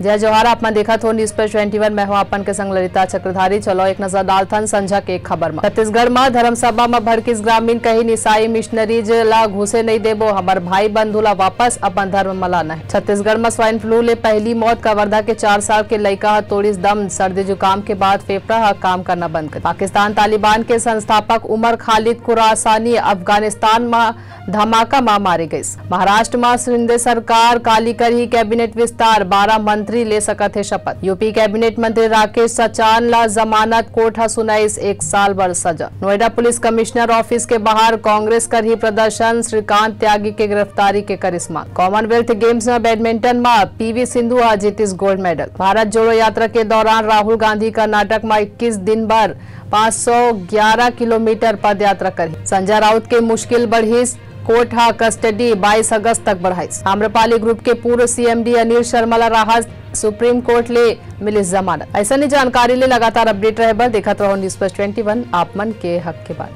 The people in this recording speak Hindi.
जय जोहार। आपने देखा थो न्यूज पर 21 में हूं अपन के संग ललिता चक्रधारी। चलो एक नजर डालथन संझा के एक खबर में। छत्तीसगढ़ में धर्मसभा में भड़किस ग्रामीण कही ईसाई मिशनरीज ला घुसे नहीं देबो, हमार भाई बंधु ला वापस अपन धर्म में लाना है। छत्तीसगढ़ में स्वाइन फ्लू ले पहली मौत कवर्धा के 4 साल के लड़का तोड़िस दम। सर्दी जुकाम के बाद फेफड़ा काम करना बंद कर। पाकिस्तान तालिबान के संस्थापक उमर खालिद खुरासानी अफगानिस्तान में धमाका मार मारे गई। महाराष्ट्र में शिंदे सरकार काली कर ही कैबिनेट विस्तार, 12 मंत्री ले सकत है शपथ। यूपी कैबिनेट मंत्री राकेश सचान ला जमानत, कोर्ट सुनाइस 1 साल भर सजा। नोएडा पुलिस कमिश्नर ऑफिस के बाहर कांग्रेस कर ही प्रदर्शन, श्रीकांत त्यागी के गिरफ्तारी के करिश्मा। कॉमनवेल्थ गेम्स में बैडमिंटन में पीवी सिंधु जीतिस गोल्ड मेडल। भारत जोड़ो यात्रा के दौरान राहुल गांधी कर्नाटक में 21 दिन भर 511 किलोमीटर पद यात्रा करी। संजय राउत के मुश्किल बढ़ी, कोर्ट कस्टडी 22 अगस्त तक बढ़ाई। आम्रपाली ग्रुप के पूर्व सीएमडी अनिल शर्मा ला राहत, सुप्रीम कोर्ट ले मिली जमानत। ऐसा जानकारी ले लगातार अपडेट रहे बर देखत रहो न्यूज पर 21 आप मन के हक के बाद।